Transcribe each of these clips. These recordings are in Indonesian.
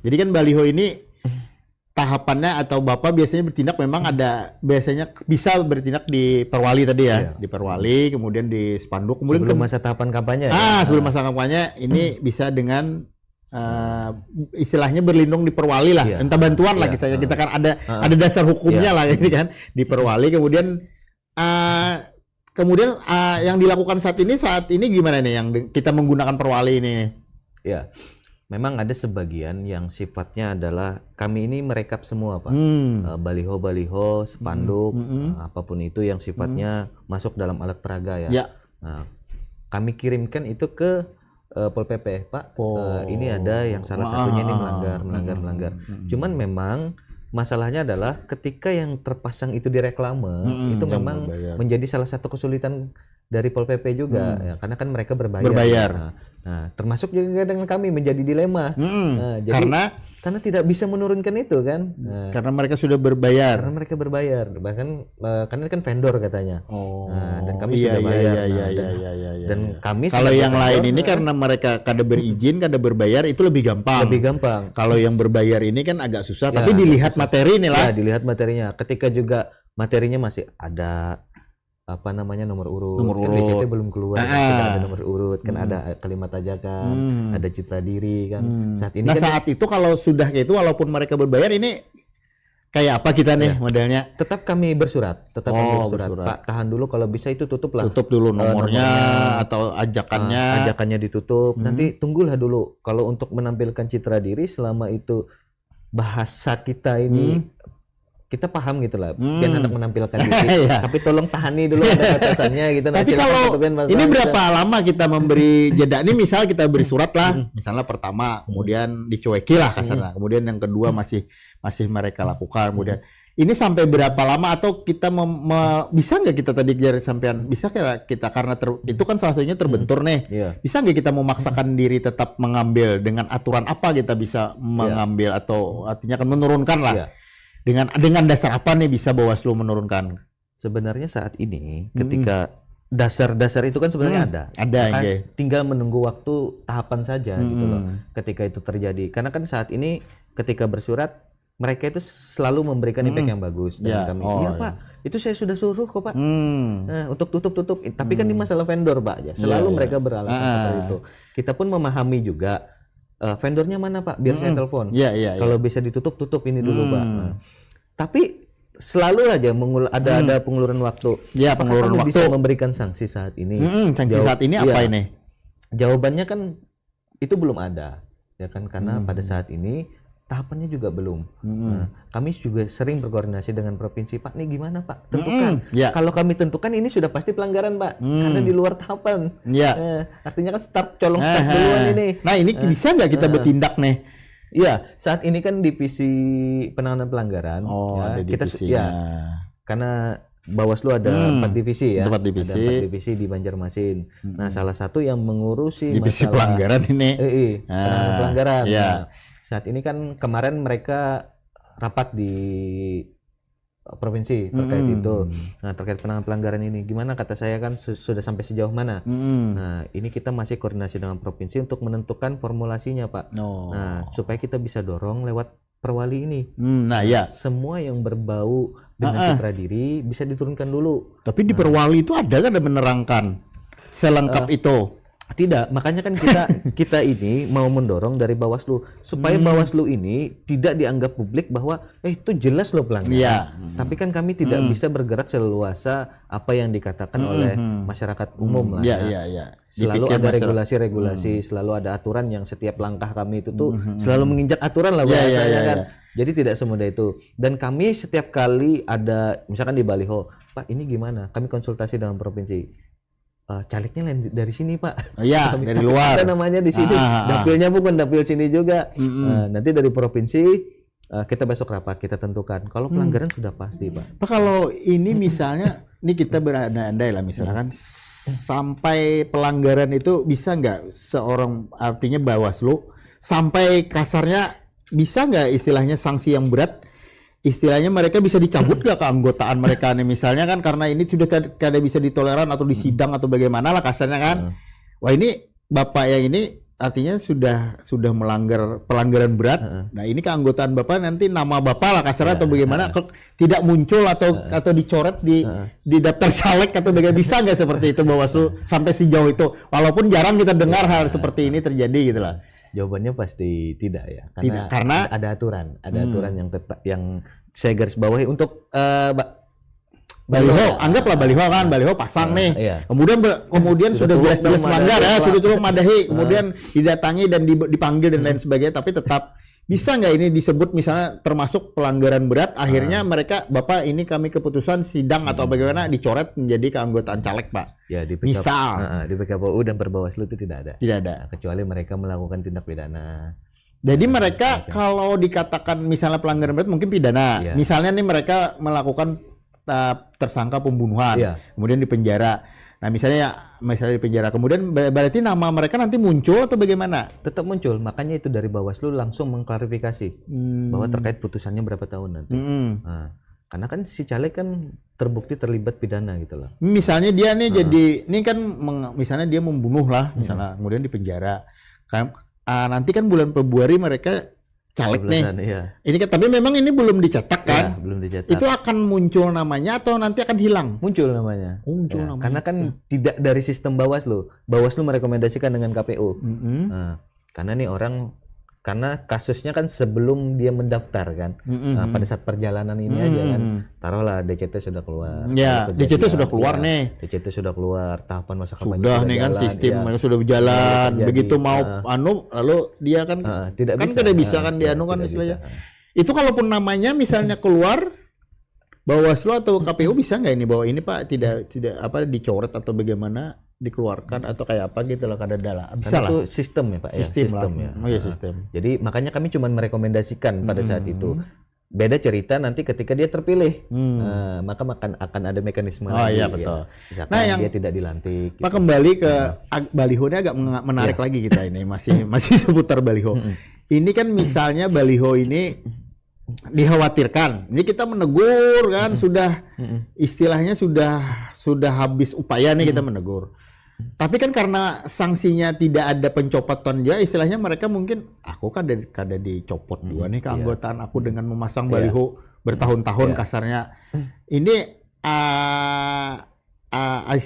Jadi kan baliho ini tahapannya atau Bapak biasanya bertindak memang biasanya bisa bertindak di Perwali tadi ya, di Perwali, kemudian di spanduk, kemudian sebelum masa tahapan kampanye. sebelum masa kampanye ini bisa dengan istilahnya berlindung di Perwali lah, entah bantuan lah kita kan ada dasar hukumnya lah ini kan di Perwali, kemudian yang dilakukan saat ini gimana nih yang kita menggunakan Perwali ini? Ya. Memang ada sebagian yang sifatnya adalah kami ini merekap semua Pak, baliho-baliho, spanduk, apapun itu yang sifatnya masuk dalam alat peraga ya. Nah, kami kirimkan itu ke Pol PP Pak. Ini ada yang salah satunya ini melanggar. Cuman memang masalahnya adalah ketika yang terpasang itu di reklame itu memang menjadi salah satu kesulitan dari Pol PP juga ya, karena kan mereka berbayar. Nah, termasuk juga dengan kami menjadi dilema. Jadi karena tidak bisa menurunkan itu kan. Karena mereka sudah berbayar. Bahkan karena kan vendor katanya. Dan kami sudah bayar. Dan kami kalau yang lain ini karena mereka kada berizin, kada berbayar itu lebih gampang. Kalau yang berbayar ini kan agak susah, tapi dilihat materi nih lah. Dilihat materinya. Ketika juga materinya masih ada nomor urut. Kan DCT belum keluar, kan ada nomor urut, kan ada kalimat ajakan, ada citra diri kan. Saat ini saat itu kalau sudah kayak itu walaupun mereka berbayar ini kayak apa kita nih modelnya? Tetap kami bersurat, Pak, tahan dulu kalau bisa itu tutup lah. Tutup dulu nomornya atau ajakannya. Ajakannya ditutup. Nanti tunggulah dulu kalau untuk menampilkan citra diri selama itu bahasa kita ini kita paham gitu lah, biar hendak menampilkan diri. Tapi tolong tahani dulu ada batasannya gitu. Tapi kalau ini berapa lama kita memberi jeda? Ini misal kita beri surat lah, misalnya pertama, kemudian dicueki lah kasarnya, kemudian yang kedua masih mereka lakukan, kemudian ini sampai berapa lama atau kita bisa nggak kita tadi dari sampean bisa kita karena itu kan salah satunya terbentur nih, bisa nggak kita memaksakan diri tetap mengambil dengan aturan apa kita bisa mengambil atau artinya kan menurunkan lah. Dengan dasar apa nih bisa Bawaslu menurunkan? Sebenarnya saat ini ketika dasar-dasar itu kan sebenarnya ada tinggal menunggu waktu tahapan saja gitu loh. Ketika itu terjadi, karena kan saat ini ketika bersurat mereka itu selalu memberikan impact yang bagus dan kami Pak, itu saya sudah suruh kok Pak. Nah, untuk tutup. Tapi kan ini masalah vendor Pak, selalu mereka beralasan seperti itu. Kita pun memahami juga. Vendornya mana Pak? Biar saya telepon. Kalau bisa ditutup ini dulu Pak. Nah, tapi selalu aja ada pengeluaran waktu. Pengeluaran waktu. Bisa memberikan sanksi saat ini. Sanksi saat ini apa ini? Jawabannya kan itu belum ada, ya kan? Karena pada saat ini tahapannya juga belum. Nah, kami juga sering berkoordinasi dengan provinsi, Pak, nih gimana Pak? Tentukan. Kalau kami tentukan ini sudah pasti pelanggaran Pak, karena di luar tahapan. Artinya kan start duluan ini. Nah ini bisa nggak kita bertindak nih? Iya, saat ini kan divisi penanganan pelanggaran. Ada kita divisinya. Karena Bawaslu ada 4 divisi ya. 4 divisi. Ada 4 divisi di Banjarmasin. Nah, salah satu yang mengurusi divisi masalah pelanggaran ini. Penanganan pelanggaran. Nah, saat ini kan kemarin mereka rapat di provinsi terkait itu. Nah, terkait penanganan pelanggaran ini gimana, kata saya kan sudah sampai sejauh mana. Nah, ini kita masih koordinasi dengan provinsi untuk menentukan formulasinya Pak. Nah, supaya kita bisa dorong lewat Perwali ini. Semua yang berbau dengan citra diri bisa diturunkan dulu. Tapi di Perwali itu ada menerangkan selengkap itu? Tidak, makanya kan kita ini mau mendorong dari Bawaslu supaya Bawaslu ini tidak dianggap publik bahwa itu jelas loh pelanggaran. Tapi kan kami tidak bisa bergerak seleluasa apa yang dikatakan oleh masyarakat umum lah. Selalu ada regulasi-regulasi, selalu ada aturan yang setiap langkah kami itu tuh selalu menginjak aturan lah bahasanya kan. Jadi tidak semudah itu. Dan kami setiap kali ada misalkan di baliho, Pak ini gimana? Kami konsultasi dengan provinsi. Calegnya dari sini Pak. Dari luar. Ada namanya di sini. Dapilnya bukan dapil sini juga. Nanti dari provinsi kita besok rapat kita tentukan. Kalau pelanggaran sudah pasti Pak. Pak, kalau ini misalnya, ini kita berandai-andai lah misalkan sampai pelanggaran itu bisa nggak seorang artinya Bawaslu sampai kasarnya bisa nggak istilahnya sanksi yang berat? Istilahnya mereka bisa dicabut gak keanggotaan mereka nih misalnya kan karena ini sudah kada bisa ditoleran atau disidang atau bagaimana lah kasarnya kan. Wah ini Bapak yang ini artinya sudah melanggar pelanggaran berat. Nah, ini keanggotaan Bapak nanti nama Bapak lah kasarnya atau bagaimana tidak muncul atau dicoret di daftar caleg atau bagaimana, bisa nggak seperti itu Bawaslu sampai sejauh itu? Walaupun jarang kita dengar hal seperti ini terjadi gitu lah. Jawabannya pasti tidak ya, karena ada aturan yang tetap yang saya garis bawahi untuk baliho, anggaplah baliho kan, baliho pasang nih. Iya. Kemudian sudah jelas-jelas melanggar ya, sudah turun madahi, kemudian didatangi dan dipanggil dan lain sebagainya, tapi tetap bisa nggak ini disebut misalnya termasuk pelanggaran berat, akhirnya mereka, Bapak ini kami keputusan sidang atau bagaimana dicoret menjadi keanggotaan caleg, Pak. Ya, di misal di PKPU dan Perbawaslu itu tidak ada. Tidak ada. Nah, kecuali mereka melakukan tindak pidana. Jadi mereka kalau dikatakan misalnya pelanggaran berat mungkin pidana. Misalnya nih mereka melakukan tersangka pembunuhan, kemudian dipenjara. Nah, misalnya di penjara, kemudian berarti nama mereka nanti muncul atau bagaimana? Tetap muncul, makanya itu dari Bawaslu langsung mengklarifikasi bahwa terkait putusannya berapa tahun nanti. Nah, karena kan si caleg kan terbukti terlibat pidana gitu loh. Misalnya dia nih jadi, ini kan misalnya dia membunuh lah, misalnya, kemudian dipenjara. Nanti kan bulan Februari mereka caleg nih. Iya. Ini kan, tapi memang ini belum dicetak kan? Ya, belum dicetak. Itu akan muncul namanya atau nanti akan hilang? Muncul namanya. Namanya. Karena kan tidak dari sistem Bawaslu. Bawaslu merekomendasikan dengan KPU. Nah, karena nih orang, karena kasusnya kan sebelum dia mendaftar kan. Nah, pada saat perjalanan ini aja kan, taruhlah DCT sudah keluar. Ya, DCT sudah keluar nih. DCT sudah keluar, tahapan masa kampanye sudah nih kan, sistem sudah berjalan. Begitu mau lalu dia kan tidak bisa kan dianu kan istilahnya. Itu kalaupun namanya misalnya keluar, Bawaslu atau KPU bisa nggak ini bahwa ini Pak tidak dicoret atau bagaimana, dikeluarkan atau kayak apa gitu loh, kadang-kadang bisa lah. Itu sistem ya Pak, sistem ya. Oh ya, sistem. Jadi makanya kami cuma merekomendasikan pada saat itu. Beda cerita nanti ketika dia terpilih, maka akan ada mekanisme lagi. Iya, betul. Ya. Misalkan yang dia tidak dilantik. Pak, kembali ke baliho ini agak menarik lagi kita ini, masih seputar baliho. Ini kan misalnya baliho ini dikhawatirkan, ini kita menegur kan, sudah istilahnya sudah habis upaya nih kita menegur. Tapi kan karena sanksinya tidak ada pencopotan dia, istilahnya mereka mungkin aku kan kada dicopot juga nih keanggotaan aku dengan memasang baliho bertahun-tahun kasarnya. Ini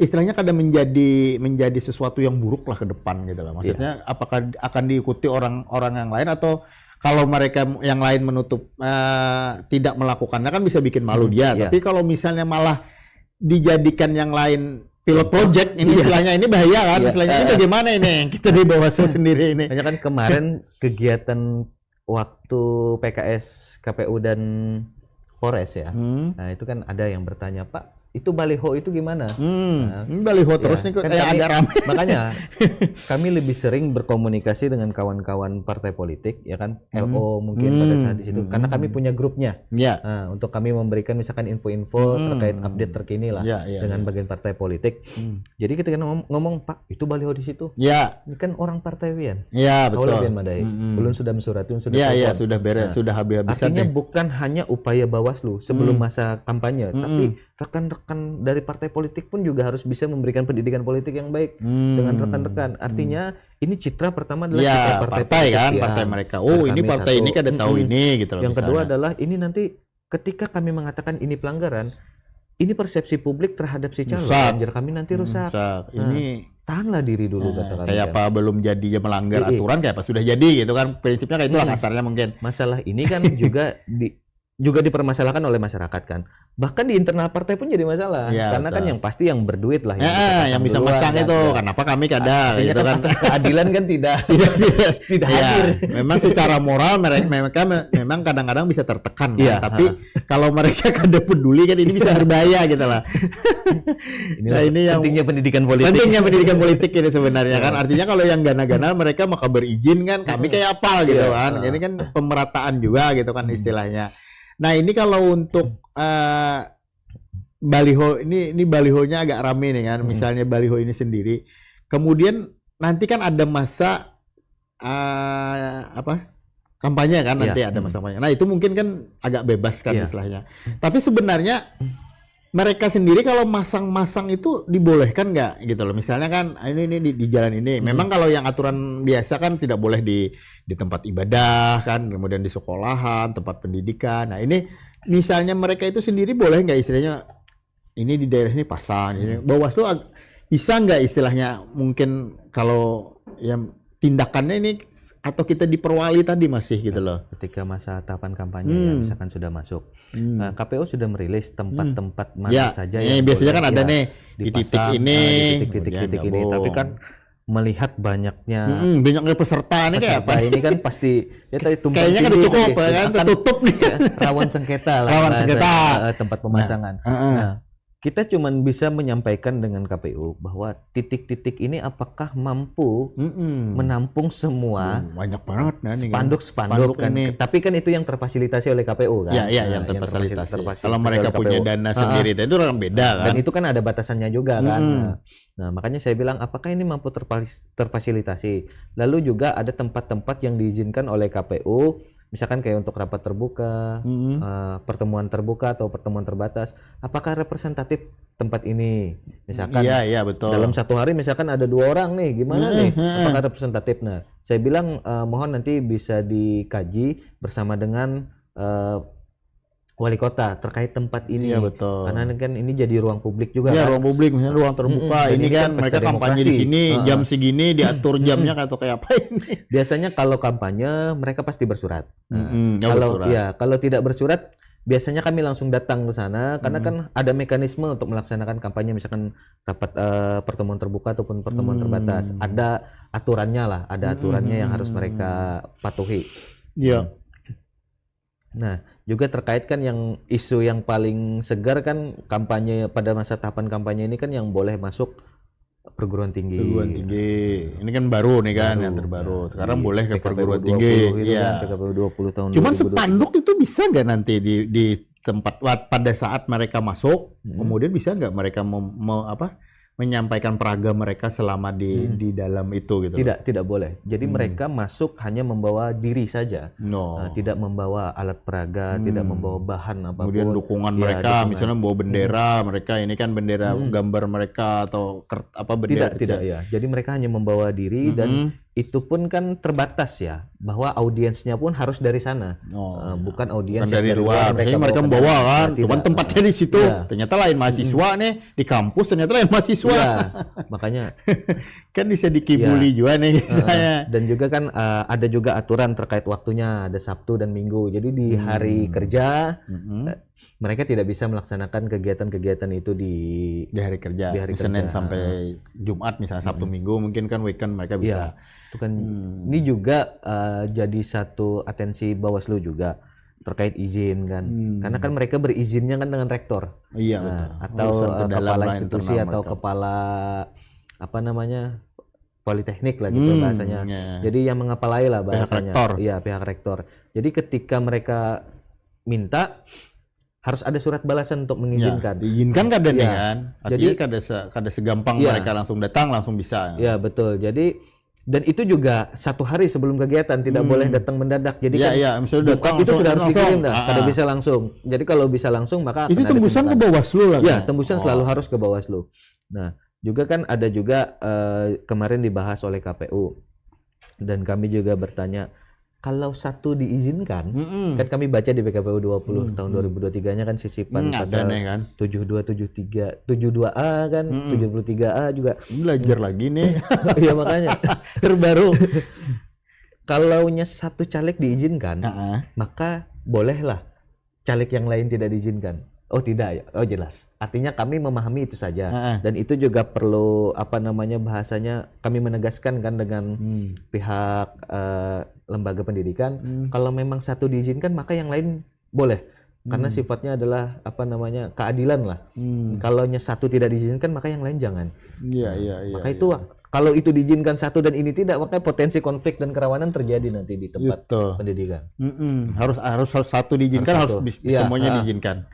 istilahnya kada menjadi sesuatu yang buruk lah ke depan gitu lah. Maksudnya apakah akan diikuti orang-orang yang lain, atau kalau mereka yang lain menutup tidak melakukannya kan bisa bikin malu dia. Tapi kalau misalnya malah dijadikan yang lain pilot project, ini istilahnya ini bahaya kan? Istilahnya ini bagaimana ini kita di Bawaslu sendiri ini? Hanya kan kemarin kegiatan waktu PKS, KPU dan Polres ya. Nah, itu kan ada yang bertanya, Pak, itu baliho itu gimana? Nah, ini baliho terus nih kok kan kayak ada ramai. Makanya kami lebih sering berkomunikasi dengan kawan-kawan partai politik, ya kan, LO mungkin pada saat di situ, karena kami punya grupnya. Nah, untuk kami memberikan misalkan info-info terkait update terkini lah dengan bagian partai politik. Jadi ketika ngomong, Pak, itu baliho di situ. Ini kan orang partai Wian. Betul. Wian Madai. Belum sudah mensuratun, sudah sudah beres, sudah habis-habisan. Artinya bukan hanya upaya Bawaslu sebelum masa kampanye, tapi rekan-rekan dari partai politik pun juga harus bisa memberikan pendidikan politik yang baik dengan rekan-rekan. Artinya ini citra pertama adalah citra partai kan, partai mereka. Oh, ini partai ini kada tahu ini gitu loh. Yang kedua adalah ini nanti ketika kami mengatakan ini pelanggaran, ini persepsi publik terhadap si calon. Anjir, kami nanti rusak. Ini tahanlah diri dulu kata kami. Kayak apa belum jadi ya melanggar aturan, kayak apa sudah jadi gitu kan. Prinsipnya kayak itulah kasarnya mungkin. Masalah ini kan juga dipermasalahkan oleh masyarakat kan. Bahkan di internal partai pun jadi masalah. Karena kan yang pasti yang berduit lah yang bisa masang itu. Kenapa kami kada gitu kan. Asas keadilan kan tidak hadir. Memang secara moral mereka memang kadang-kadang bisa tertekan kan. Tapi kalau mereka kada peduli kan ini bisa berbahaya gitu lah. Ini yang pentingnya pendidikan politik. Pentingnya pendidikan politik ini sebenarnya kan. Artinya kalau yang gana-gana mereka maka berizin kan. Kami kayak apa gitu kan. Ini kan pemerataan juga gitu kan istilahnya. Nah, ini kalau untuk baliho ini balihonya agak rame nih kan, misalnya baliho ini sendiri. Kemudian nanti kan ada masa kampanye kan, nanti ada masa kampanye. Nah, itu mungkin kan agak bebas kan istilahnya. Tapi sebenarnya mereka sendiri kalau masang-masang itu dibolehkan nggak gitu loh. Misalnya kan ini di jalan ini. Memang kalau yang aturan biasa kan tidak boleh di tempat ibadah kan, kemudian di sekolahan, tempat pendidikan. Nah ini misalnya mereka itu sendiri boleh nggak istilahnya ini di daerah ini pasang. Ini Bawaslu bisa nggak istilahnya mungkin kalau yang tindakannya ini atau kita diperwali tadi masih gitu loh. Ketika masa tahapan kampanye yang misalkan sudah masuk, KPU sudah merilis tempat-tempat mana saja yang biasanya kan ada ya, nih di titik ini, di titik-titik ini. Tapi kan melihat banyaknya peserta ini kayak apa? Ini kan pasti ya tadi tumpang kayaknya kan cukup kan tertutup nih. Rawan sengketa lah. Rawan sengketa tempat pemasangan. Nah, kita cuma bisa menyampaikan dengan KPU bahwa titik-titik ini apakah mampu menampung semua banyak banget spanduk kan. Tapi kan itu yang terfasilitasi oleh KPU kan. Iya, yang terfasilitasi. Kalau mereka punya dana sendiri, dan itu orang beda kan. Dan itu kan ada batasannya juga kan. Nah, makanya saya bilang apakah ini mampu terfasilitasi. Lalu juga ada tempat-tempat yang diizinkan oleh KPU. Misalkan kayak untuk rapat terbuka, pertemuan terbuka atau pertemuan terbatas, apakah representatif tempat ini? Misalkan betul. Dalam satu hari misalkan ada 2 orang nih, gimana nih? Apakah representatif? Nah, saya bilang mohon nanti bisa dikaji bersama dengan wali kota terkait tempat ini. Iya betul. Karena kan ini jadi ruang publik juga kan. ruang publik, misalnya ruang terbuka. Ini kan mereka kampanye di sini, jam segini diatur jamnya atau kayak apa ini. Biasanya kalau kampanye mereka pasti bersurat. Kalau tidak bersurat biasanya kami langsung datang ke sana karena kan ada mekanisme untuk melaksanakan kampanye misalkan rapat pertemuan terbuka ataupun pertemuan terbatas. Ada aturannya lah, ada aturannya yang harus mereka patuhi. Iya. Nah, juga terkait kan yang isu yang paling segar kan kampanye pada masa tahapan kampanye ini kan yang boleh masuk perguruan tinggi. Ini kan baru nih kan yang terbaru. Sekarang boleh ke perguruan tinggi. Iya. PKPU 20 tahun. Cuman spanduk itu bisa nggak nanti di tempat pada saat mereka masuk, kemudian bisa nggak mereka menyampaikan peraga mereka selama di dalam itu gitu. Tidak boleh. Jadi mereka masuk hanya membawa diri saja. Tidak membawa alat peraga, tidak membawa bahan apapun. Kemudian dukungan mereka misalnya membawa bendera, mereka ini kan bendera gambar mereka atau bendera tidak ya. Jadi mereka hanya membawa diri dan itu pun kan terbatas ya, bahwa audiensnya pun harus dari sana, bukan audiens dari luar. Mereka membawa kan, cuman tempatnya di situ. Ternyata lain mahasiswa nih di kampus, ternyata lain mahasiswa. Makanya kan bisa dikibuli juga nih saya. Dan juga kan ada juga aturan terkait waktunya, ada Sabtu dan Minggu. Jadi di hari kerja mereka tidak bisa melaksanakan kegiatan-kegiatan itu di hari kerja. Di hari Senin sampai Jumat misalnya, Sabtu Minggu mungkin kan weekend mereka bisa. Itu kan ini juga jadi satu atensi Bawaslu juga terkait izin kan. Karena kan mereka berizinnya kan dengan rektor. Atau kepala institusi atau kepala politeknik lah gitu bahasanya. Jadi yang mengepalai lah bahasanya. Pihak rektor. Jadi ketika mereka minta harus ada surat balasan untuk mengizinkan. Diizinkan kadang kan. Artinya kada segampang mereka langsung datang langsung bisa. Iya betul. Jadi dan itu juga 1 hari sebelum kegiatan, tidak boleh datang mendadak. Jadi datang itu sudah harus dikirim kada bisa langsung. Jadi kalau bisa langsung maka itu tembusan ke Bawaslu lah. Ya, tembusan selalu harus ke Bawaslu. Nah, juga kan ada juga kemarin dibahas oleh KPU dan kami juga bertanya, kalau 1 diizinkan, kan kami baca di PKPU 20 tahun 2023-nya kan sisipan pasal 7273, 72A kan, 73A juga. Belajar lagi nih. Iya makanya terbaru. Kalaunya 1 caleg diizinkan, maka bolehlah caleg yang lain tidak diizinkan. Oh tidak ya, oh jelas. Artinya kami memahami itu saja dan itu juga perlu bahasanya kami menegaskan kan dengan pihak lembaga pendidikan. Kalau memang 1 diizinkan maka yang lain boleh karena sifatnya adalah keadilan lah. Kalau 1 tidak diizinkan maka yang lain jangan. Maka itu kalau itu diizinkan 1 dan ini tidak, maka potensi konflik dan kerawanan terjadi nanti di tempat pendidikan. Harus 1 diizinkan, harus semuanya diizinkan.